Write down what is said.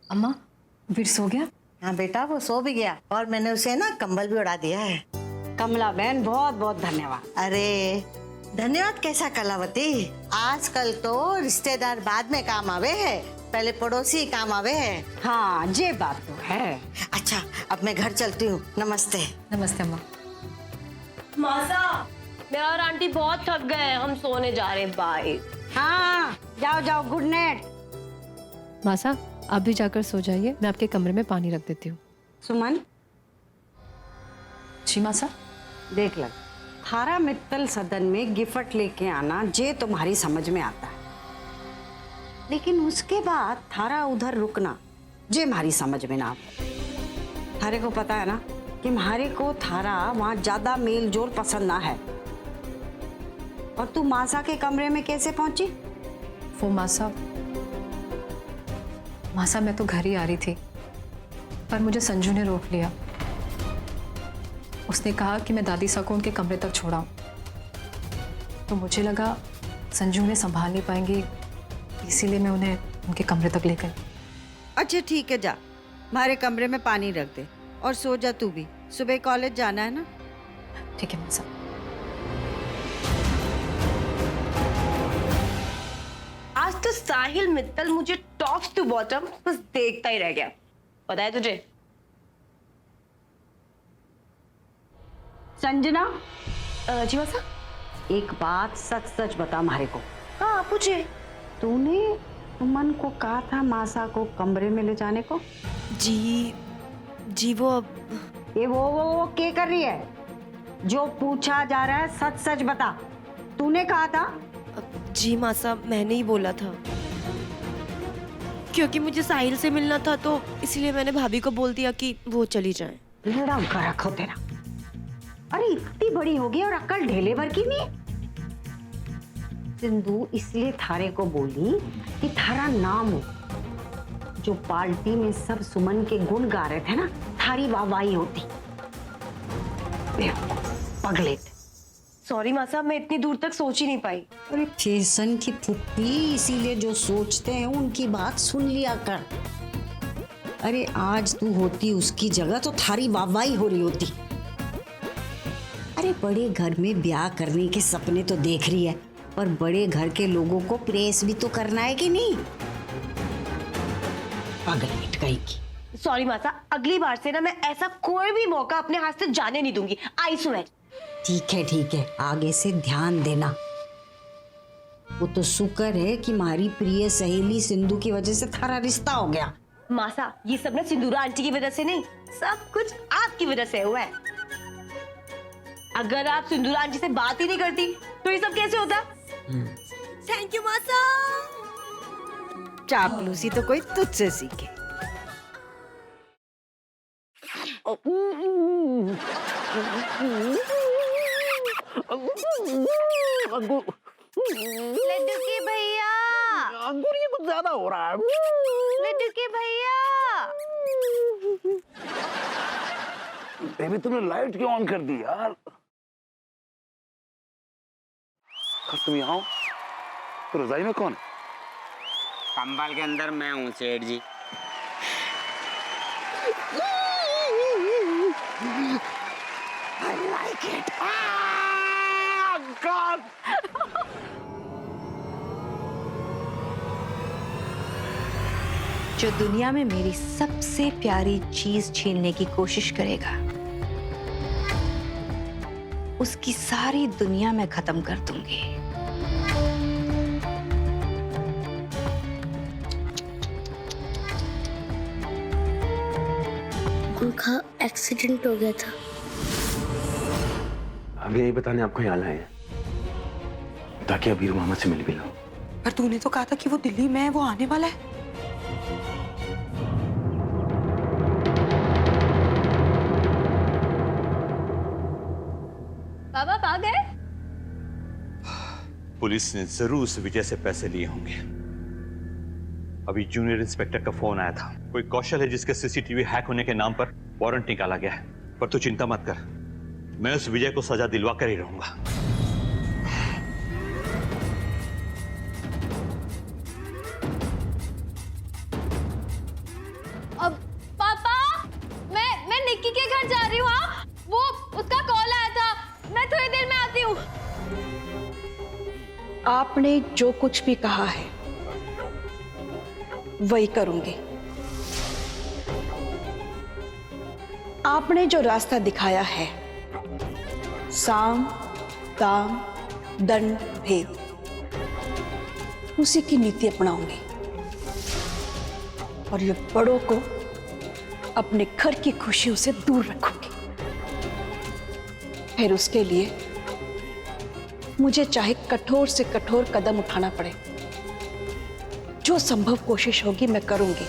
अम्मा, वीर सो गया? हाँ बेटा, वो सो भी गया और मैंने उसे ना कंबल भी उड़ा दिया है। कमला बहन बहुत बहुत धन्यवाद। अरे धन्यवाद कैसा कलावती, आजकल तो रिश्तेदार बाद में काम आवे है, पहले पड़ोसी काम आवे है। हाँ ये बात तो है। अच्छा अब मैं घर चलती हूँ, नमस्ते। नमस्ते अम्मा। मासा, मैं और आंटी बहुत थक गए हैं, हम सोने जा रहे हैं, बाय। हाँ जाओ जाओ, गुड नाइट। मासा, आप भी जाकर सो जाइए, मैं आपके कमरे में पानी रख देती हूँ। सुमन जी मासा। देख लग, थारा मित्तल सदन में गिफ्ट लेके आना जे तुम्हारी समझ में आता है, लेकिन उसके बाद थारा उधर रुकना जे हमारी समझ में ना आता। थारे को पता है ना कि हमारे को थारा वहां ज्यादा मेल जोल पसंद ना है। और तू मासा के कमरे में कैसे पहुंची? वो मासा मैं तो घर ही आ रही थी, पर मुझे संजू ने रोक लिया। उसने कहा कि मैं दादी सा को उनके कमरे तक छोड़ाऊं, तो मुझे लगा संजू उन्हें संभाल नहीं पाएंगी, इसीलिए मैं उन्हें उनके कमरे तक ले गई। अच्छा ठीक है, जा हमारे कमरे में पानी रख दे और सो जा तू भी, सुबह कॉलेज जाना है ना। ठीक है मासा। आज तो साहिल मित्तल मुझे टॉप टू बॉटम बस देखता ही रह गया, पता है तुझे? संजना, जी मासा। एक बात सच सच बता हमारे को। हाँ पूछे। तूने सुमन को कहा था मासा को कमरे में ले जाने को? जी वो अब ये वो क्या कर रही है? जो पूछा जा रहा है सच सच बता। तूने कहा था? जी मासा, मैंने ही बोला था, क्योंकि मुझे साहिल से मिलना था, तो इसलिए मैंने भाभी को बोल दिया कि वो चली जाए। लड़ा गरक हो तेरा। अरे इतनी बड़ी हो गई और अक्ल ढेले भर की नहीं। सिंधु इसलिए थारे को बोली कि थारा नाम हो, जो पार्टी में सब सुमन के गुण गा रहे थे ना, थारी वाहवाही होती। पगलेट। सॉरी मासा, मैं इतनी दूर तक सोच ही नहीं पाई। अरे फैशन की फुप्पी, इसीलिए जो सोचते हैं उनकी बात सुन लिया कर। अरे आज तू होती उसकी जगह तो थारी वाहवाही हो रही होती। अरे बड़े घर में ब्याह करने के सपने तो देख रही है, पर बड़े घर के लोगों को प्रेस भी तो करना है कि नहीं? पगलेट कहीं की। सॉरी मासा, अगली बार से ना मैं ऐसा कोई भी मौका अपने हाथ से जाने नहीं दूंगी, आई स्वेयर। ठीक है, आगे से ध्यान देना। वो तो शुक्र है कि हमारी प्रिय सहेली सिंधु की वजह से थारा रिश्ता हो गया। मासा, ये सब ना सिंदूरा आंटी की वजह से नहीं, सब कुछ आपकी वजह से हुआ है। अगर आप सिंदूरा आंटी से बात ही नहीं करती तो ये सब कैसे होता? थैंक यू मासा। चापलूसी तो कोई तुझसे सीखे। लड्डू के भैया, अंकुर ये कुछ ज्यादा हो रहा है। लड्डू के भैया। बेबी तूने लाइट क्यों ऑन कर दी यार? तुम यहाँ हो? तो रजाई में कौन है? कंबल के अंदर मैं हूँ सेठ जी। I like it. Ah, God. जो दुनिया में मेरी सबसे प्यारी चीज छीनने की कोशिश करेगा, उसकी सारी दुनिया मैं खत्म कर दूंगी। उनका एक्सीडेंट हो गया था। अभी यही बताने आपको यहाँ लाए हैं, ताकि अबीर मामा से मिल भी लो। पर तूने तो कहा था कि वो दिल्ली में है, वो आने वाला है। बाबा आ गए? पुलिस ने जरूर उस विजय से पैसे लिए होंगे। अभी जूनियर इंस्पेक्टर का फोन आया था, कोई कौशल है जिसके सीसीटीवी हैक होने के नाम पर वारंट निकाला गया है। पर तू चिंता मत कर, मैं उस विजय को सजा दिलवा कर ही रहूंगा। आपने जो कुछ भी कहा है वही करूंगी। आपने जो रास्ता दिखाया है, साम दाम दंड भेद, उसी की नीति अपनाऊंगी और ये बड़ों को अपने घर की खुशियों से दूर रखूंगी। फिर उसके लिए मुझे चाहे कठोर से कठोर कदम उठाना पड़े, जो संभव कोशिश होगी मैं करूंगी।